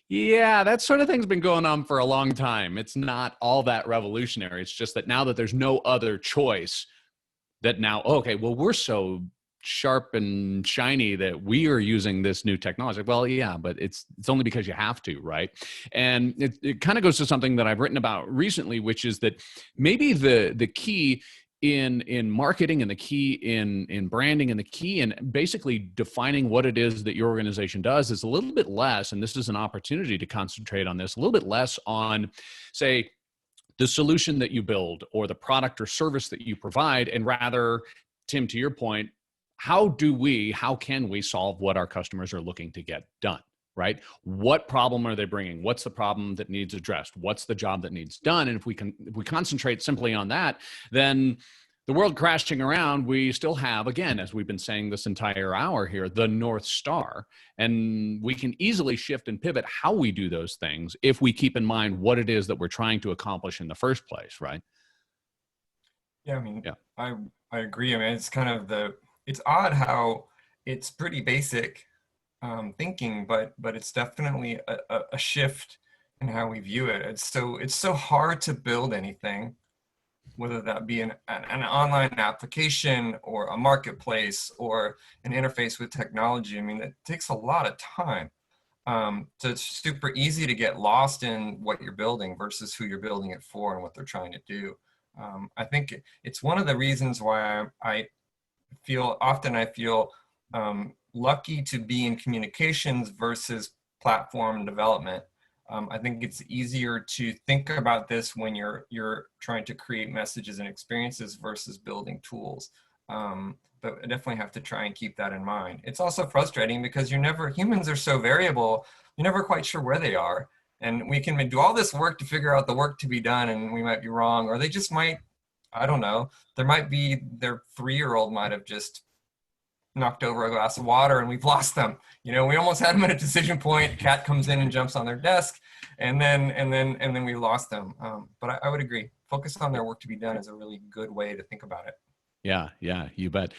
yeah, that sort of thing's been going on for a long time. It's not all that revolutionary. It's just that now that there's no other choice, that now, okay, well, we're so sharp and shiny that we are using this new technology. Well, yeah, but it's only because you have to, right? And it kind of goes to something that I've written about recently, which is that maybe the key in marketing, and the key in branding, and the key in basically defining what it is that your organization does is a little bit less, and this is an opportunity to concentrate on this, a little bit less on, say, the solution that you build or the product or service that you provide, and rather, Tim, to your point, how can we solve what our customers are looking to get done, right? What problem are they bringing? What's the problem that needs addressed? What's the job that needs done? And if we concentrate simply on that, then the world crashing around, we still have, again, as we've been saying this entire hour here, the North Star. And we can easily shift and pivot how we do those things if we keep in mind what it is that we're trying to accomplish in the first place, right? Yeah, I mean, I agree. I mean, it's odd how it's pretty basic thinking, but it's definitely a shift in how we view it. It's so hard to build anything, whether that be an online application or a marketplace or an interface with technology. I mean, it takes a lot of time. So it's super easy to get lost in what you're building versus who you're building it for and what they're trying to do. I think it's one of the reasons why I feel lucky to be in communications versus platform development. I think it's easier to think about this when you're trying to create messages and experiences versus building tools. But I definitely have to try and keep that in mind. It's also frustrating because humans are so variable, you're never quite sure where they are. And we can do all this work to figure out the work to be done, and we might be wrong, or they just might, I don't know, their 3-year-old might have just knocked over a glass of water and we've lost them. We almost had them at a decision point. Cat comes in and jumps on their desk, and then we lost them. But I would agree. Focus on their work to be done is a really good way to think about it. Yeah, you bet.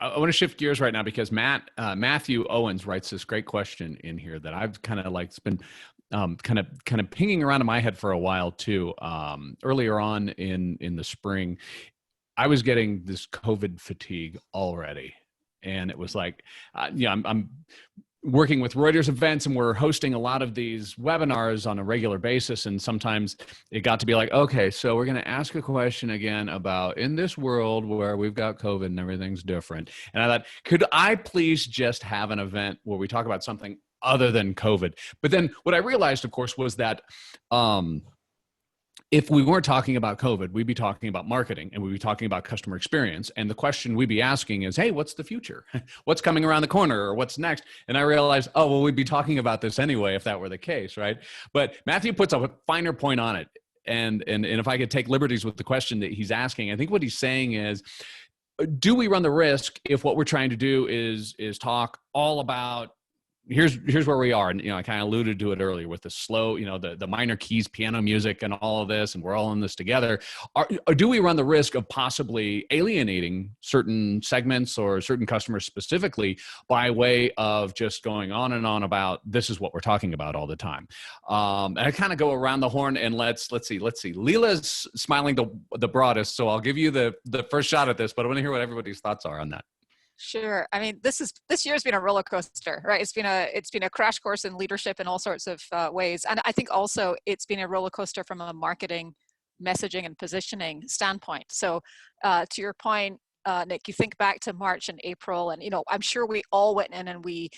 I want to shift gears right now because Matthew Owens writes this great question in here that I've kind of it's been kind of pinging around in my head for a while too. Earlier on in the spring, I was getting this COVID fatigue already, and it was like, I'm working with Reuters events, and we're hosting a lot of these webinars on a regular basis. And sometimes it got to be like, okay, so we're going to ask a question again about in this world where we've got COVID and everything's different. And I thought, could I please just have an event where we talk about something other than COVID. But then what I realized, of course, was that if we weren't talking about COVID, we'd be talking about marketing and we'd be talking about customer experience. And the question we'd be asking is, hey, what's the future? What's coming around the corner, or what's next? And I realized, oh, well, we'd be talking about this anyway if that were the case, right? But Matthew puts a finer point on it. And if I could take liberties with the question that he's asking, I think what he's saying is, do we run the risk if what we're trying to do is talk all about here's where we are, and I kind of alluded to it earlier with the slow, the minor keys, piano music, and all of this, and we're all in this together. Or do we run the risk of possibly alienating certain segments or certain customers specifically by way of just going on and on about this is what we're talking about all the time? And I kind of go around the horn, and let's see. Leela's smiling the broadest, so I'll give you the first shot at this, but I want to hear what everybody's thoughts are on that. Sure. I mean, this year's been a roller coaster, right? It's been a crash course in leadership in all sorts of ways, and I think also it's been a roller coaster from a marketing, messaging, and positioning standpoint. So, to your point, Nick, you think back to March and April, and I'm sure we all went in and we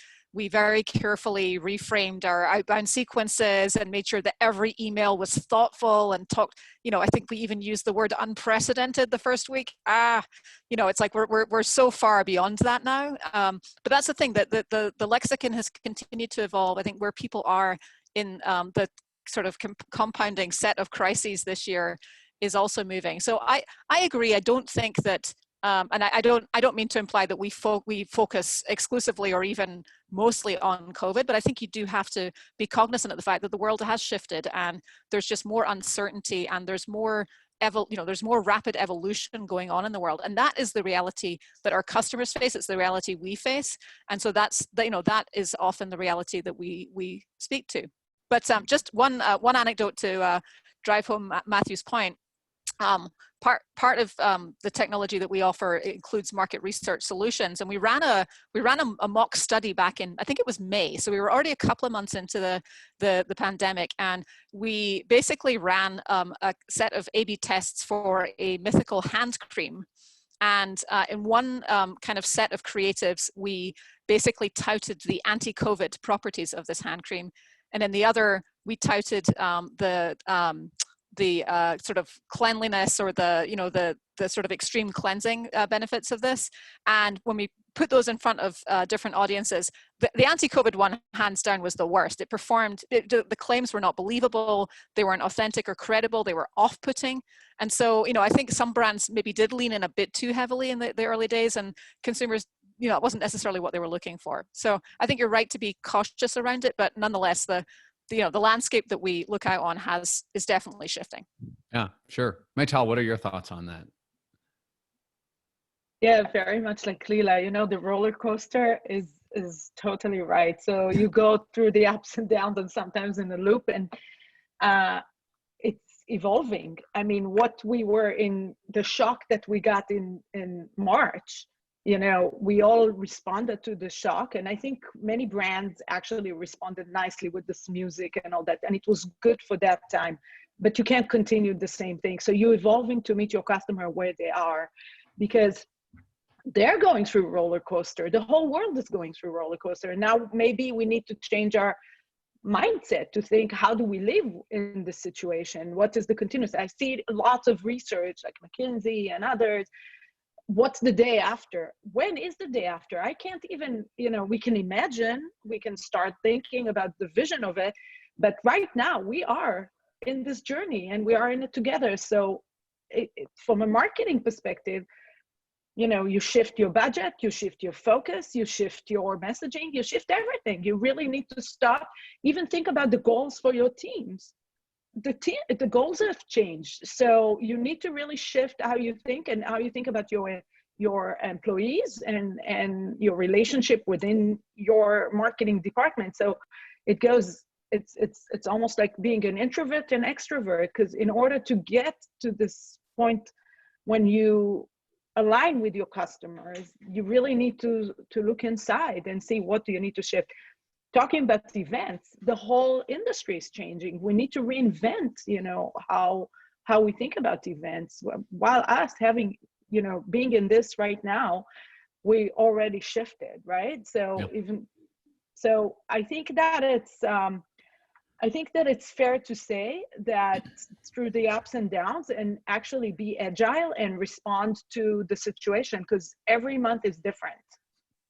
very carefully reframed our outbound sequences and made sure that every email was thoughtful and talked. I think we even used the word unprecedented the first week. It's like we're so far beyond that now. But that's the thing, that the lexicon has continued to evolve. I think where people are in the sort of compounding set of crises this year is also moving. So I agree. I don't think that. And I don't mean to imply that we focus exclusively or even mostly on COVID, but I think you do have to be cognizant of the fact that the world has shifted and there's just more uncertainty and there's more there's more rapid evolution going on in the world, and that is the reality that our customers face. It's the reality we face, and so that is often the reality that we speak to. But just one anecdote to drive home Matthew's point. Part of the technology that we offer includes market research solutions, and we ran a mock study back in, I think it was May, so we were already a couple of months into the pandemic, and we basically ran a set of A/B tests for a mythical hand cream. And in one kind of set of creatives, we basically touted the anti-COVID properties of this hand cream, and in the other, we touted the sort of cleanliness or the sort of extreme cleansing benefits of this. And when we put those in front of different audiences, the anti-COVID one, hands down, was the worst. It performed, the claims were not believable, they weren't authentic or credible, they were off-putting. And so, I think some brands maybe did lean in a bit too heavily in the early days, and consumers, it wasn't necessarily what they were looking for. So I think you're right to be cautious around it, but nonetheless, the landscape that we look out on is definitely shifting. Yeah, sure. Maytal, what are your thoughts on that? Yeah, very much like Leela. The roller coaster is totally right. So you go through the ups and downs, and sometimes in a loop, and it's evolving. I mean, what we were in, the shock that we got in March, we all responded to the shock, and I think many brands actually responded nicely with this music and all that, and it was good for that time. But you can't continue the same thing. So you're evolving to meet your customer where they are, because they're going through roller coaster. The whole world is going through roller coaster, and now maybe we need to change our mindset to think, how do we live in this situation? What is the continuous? I see lots of research like McKinsey and others. What's the day after? When is the day after? I can't even, we can imagine, we can start thinking about the vision of it, but right now we are in this journey and we are in it together. So from a marketing perspective, you shift your budget, you shift your focus, you shift your messaging, you shift everything. You really need to stop, even think about the goals for your teams. The goals have changed, so you need to really shift how you think and how you think about your employees and your relationship within your marketing department. So it's almost like being an introvert and extrovert, because in order to get to this point when you align with your customers, you really need to look inside and see what do you need to shift. Talking about events, the whole industry is changing. We need to reinvent, how we think about events. While us having, being in this right now, we already shifted, right? So So I think that it's fair to say that through the ups and downs, and actually be agile and respond to the situation, because every month is different.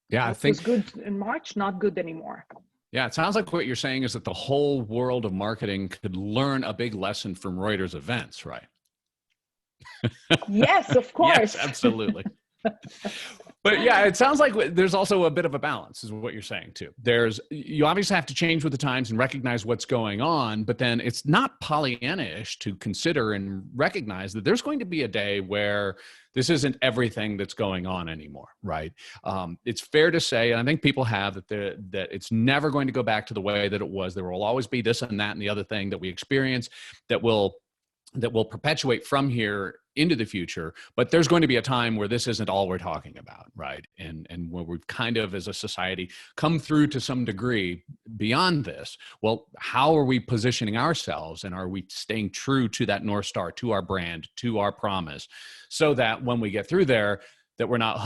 Yeah, I What think was good in March, not good anymore. Yeah, it sounds like what you're saying is that the whole world of marketing could learn a big lesson from Reuters events, right? Yes, of Yes, course. absolutely. But yeah, it sounds like there's also a bit of a balance, is what you're saying too. You obviously have to change with the times and recognize what's going on, but then it's not Pollyanna-ish to consider and recognize that there's going to be a day where this isn't everything that's going on anymore, right? It's fair to say, and I think people have, that it's never going to go back to the way that it was. There will always be this and that and the other thing that we experience that will perpetuate from here into the future. But there's going to be a time where this isn't all we're talking about, right? And where we've kind of, as a society, come through to some degree beyond this. Well, how are we positioning ourselves, and are we staying true to that North Star, to our brand, to our promise, so that when we get through there, that we're not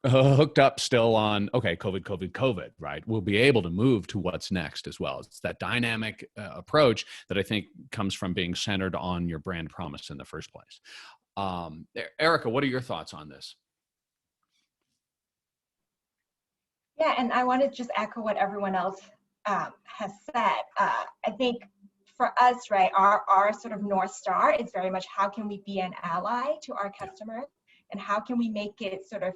hooked up still on, okay, COVID, right? We'll be able to move to what's next as well. It's that dynamic approach that I think comes from being centered on your brand promise in the first place. Erica, what are your thoughts on this? Yeah, and I want to just echo what everyone else has said. I think for us, right, our sort of North Star is very much how can we be an ally to our customers, and how can we make it sort of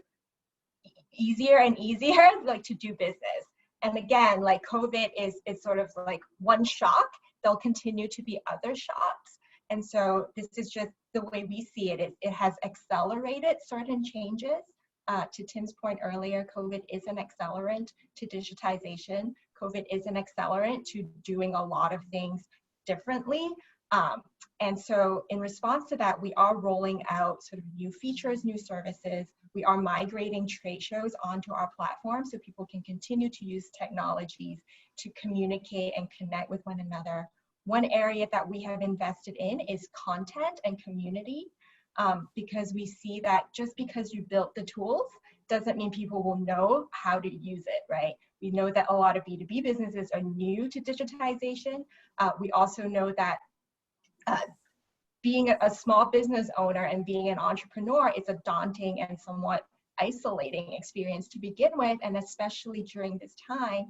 easier and easier, like, to do business. And again, like, COVID is sort of like one shock. There'll continue to be other shocks. And so this is just the way we see it. It has accelerated certain changes. To Tim's point earlier, COVID is an accelerant to digitization. COVID is an accelerant to doing a lot of things differently. And so in response to that, we are rolling out sort of new features, new services. We are migrating trade shows onto our platform so people can continue to use technologies to communicate and connect with one another. One area that we have invested in is content and community, because we see that just because you built the tools doesn't mean people will know how to use it, right? We know that a lot of B2B businesses are new to digitization. We also know that being a small business owner and being an entrepreneur is a daunting and somewhat isolating experience to begin with, and especially during this time,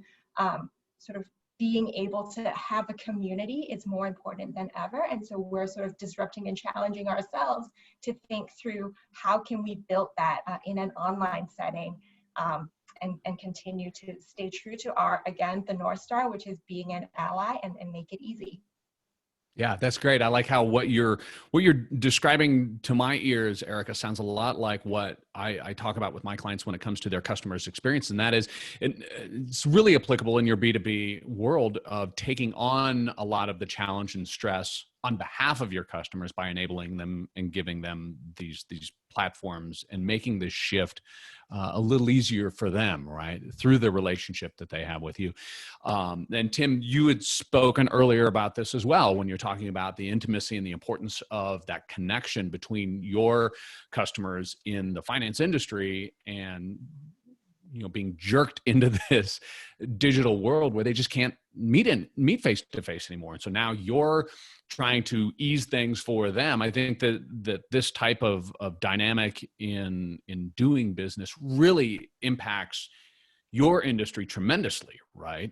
sort of being able to have a community is more important than ever. And so we're sort of disrupting and challenging ourselves to think through how can we build that in an online setting, and continue to stay true to our, again, the North Star, which is being an ally, and make it easy. Yeah, that's great. I like how what you're describing to my ears, Erica, sounds a lot like what I talk about with my clients when it comes to their customers' experience. And that is, it's really applicable in your B2B world of taking on a lot of the challenge and stress on behalf of your customers by enabling them and giving them these platforms and making this shift a little easier for them, right, through the relationship that they have with you. And Tim, you had spoken earlier about this as well when you're talking about the intimacy and the importance of that connection between your customers in the finance industry and, you know, being jerked into this digital world where they just can't meet face to face anymore. And so now you're trying to ease things for them. I think that this type of dynamic in doing business really impacts your industry tremendously, right?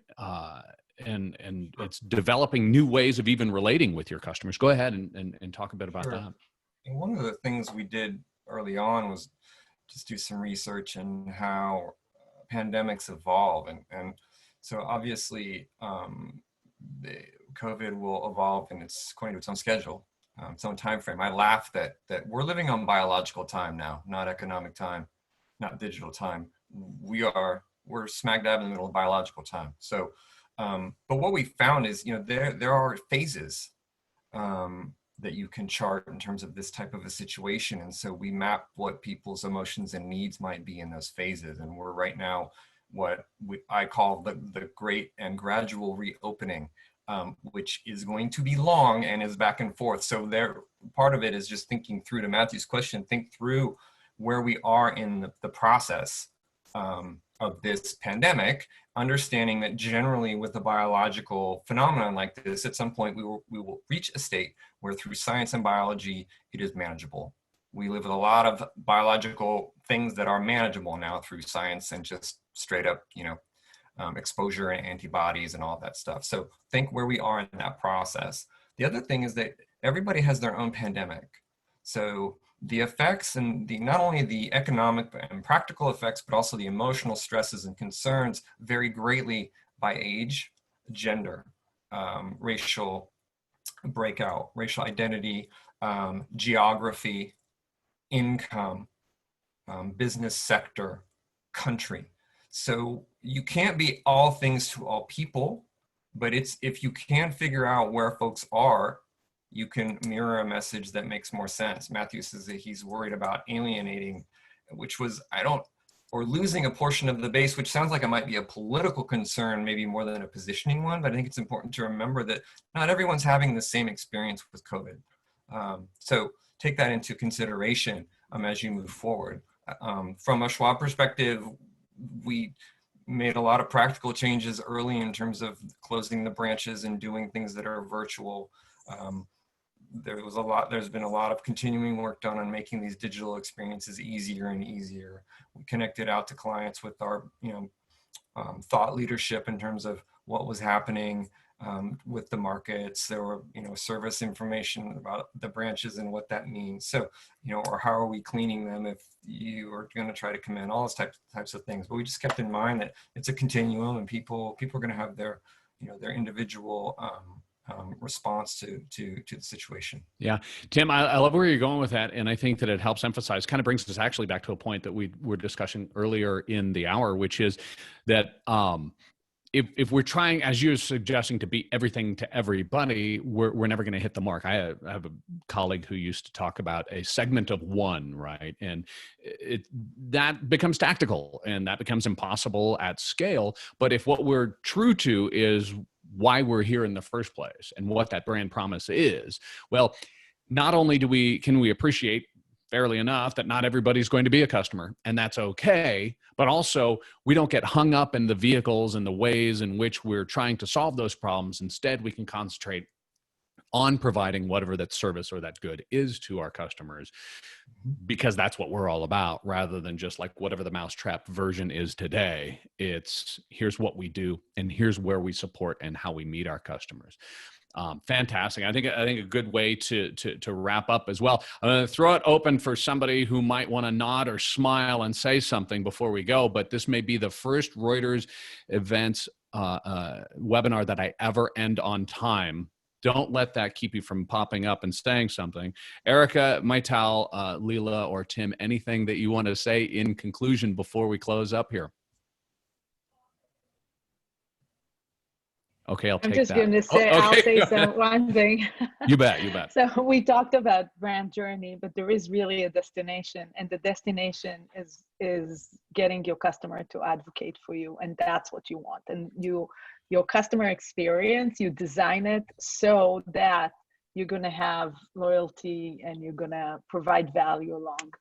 And it's developing new ways of even relating with your customers. Go ahead and talk a bit about that. And one of the things we did early on was just do some research in how pandemics evolve. And so obviously the COVID will evolve, and it's according to its own schedule, its own time frame. I laugh that we're living on biological time now, not economic time, not digital time. We're smack dab in the middle of biological time. So, but what we found is, you know, there are phases that you can chart in terms of this type of a situation. And so we map what people's emotions and needs might be in those phases. And we're right now what I call the great and gradual reopening, which is going to be long and is back and forth. So part of it is just thinking through, to Matthew's question, think through where we are in the process of this pandemic, understanding that generally with a biological phenomenon like this, at some point we will reach a state where through science and biology, it is manageable. We live with a lot of biological things that are manageable now through science and just straight up, exposure and antibodies and all that stuff. So think where we are in that process. The other thing is that everybody has their own pandemic. So the effects and not only the economic and practical effects, but also the emotional stresses and concerns vary greatly by age, gender, racial breakout, racial identity, geography, income, business sector, country. So you can't be all things to all people, but if you can figure out where folks are, you can mirror a message that makes more sense. Matthew says that he's worried about alienating, or losing a portion of the base, which sounds like it might be a political concern, maybe more than a positioning one, but I think it's important to remember that not everyone's having the same experience with COVID. So take that into consideration as you move forward. From a Schwab perspective, we made a lot of practical changes early in terms of closing the branches and doing things that are virtual. There's been a lot of continuing work done on making these digital experiences easier and easier. We connected out to clients with our, thought leadership in terms of what was happening with the markets. There were, service information about the branches and what that means. So, or how are we cleaning them if you are going to try to come in, all those types of things. But we just kept in mind that it's a continuum, and people are going to have their, their individual response to the situation. Yeah. Tim, I love where you're going with that. And I think that it helps emphasize, kind of brings us actually back to a point that we were discussing earlier in the hour, which is that if we're trying, as you're suggesting, to be everything to everybody, we're never going to hit the mark. I have a colleague who used to talk about a segment of one, right? And that becomes tactical, and that becomes impossible at scale. But if what we're true to is why we're here in the first place and what that brand promise is, well, not only can we appreciate fairly enough that not everybody's going to be a customer, and that's okay, but also we don't get hung up in the vehicles and the ways in which we're trying to solve those problems. Instead, we can concentrate on providing whatever that service or that good is to our customers, because that's what we're all about, rather than just like whatever the mousetrap version is today. It's here's what we do, and here's where we support and how we meet our customers. Fantastic. I think a good way to wrap up as well. I'm going to throw it open for somebody who might want to nod or smile and say something before we go, but this may be the first Reuters events webinar that I ever end on time. Don't let that keep you from popping up and saying something. Erica, Maital, Leela, or Tim, anything that you want to say in conclusion before we close up here? Okay, I'll take that. I'm just going to say, okay. I'll say one thing. You bet. So we talked about brand journey, but there is really a destination, and the destination is getting your customer to advocate for you, and that's what you want. And your customer experience, you design it so that you're going to have loyalty and you're going to provide value along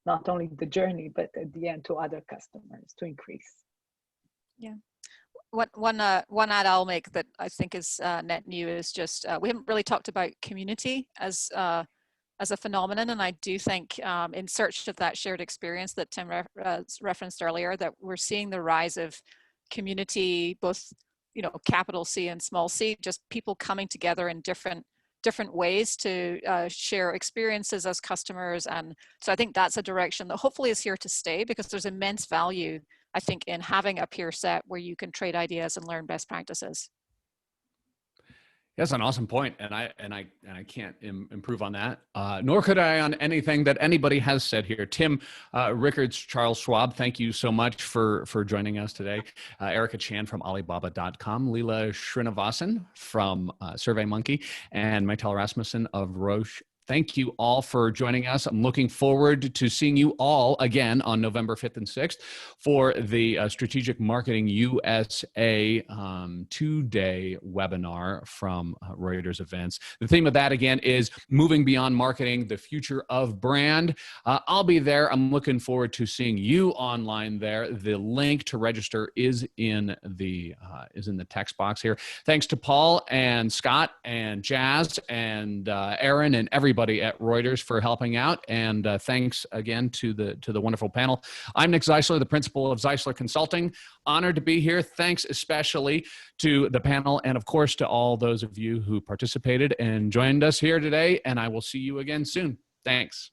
not only the journey, but at the end to other customers to increase. Yeah. One add I'll make that I think is net new is just we haven't really talked about community as a phenomenon, and I do think in search of that shared experience that Tim referenced earlier, that we're seeing the rise of community, both capital C and small c, just people coming together in different ways to share experiences as customers. And so I think that's a direction that hopefully is here to stay, because there's immense value, I think, in having a peer set where you can trade ideas and learn best practices. That's an awesome point, and I can't improve on that, nor could I on anything that anybody has said here. Tim Rickards, Charles Schwab, thank you so much for joining us today. Erica Chan from Alibaba.com, Leela Srinivasan from SurveyMonkey, and Maital Rasmussen of Roche thank you all for joining us. I'm looking forward to seeing you all again on November 5th and 6th for the Strategic Marketing USA 2-day webinar from Reuters Events. The theme of that, again, is moving beyond marketing, the future of brand. I'll be there. I'm looking forward to seeing you online there. The link to register is in the text box here. Thanks to Paul and Scott and Jazz and Aaron and everybody at Reuters for helping out. And thanks again to the wonderful panel. I'm Nick Zeisler, the principal of Zeisler Consulting. Honored to be here. Thanks especially to the panel and, of course, to all those of you who participated and joined us here today. And I will see you again soon. Thanks.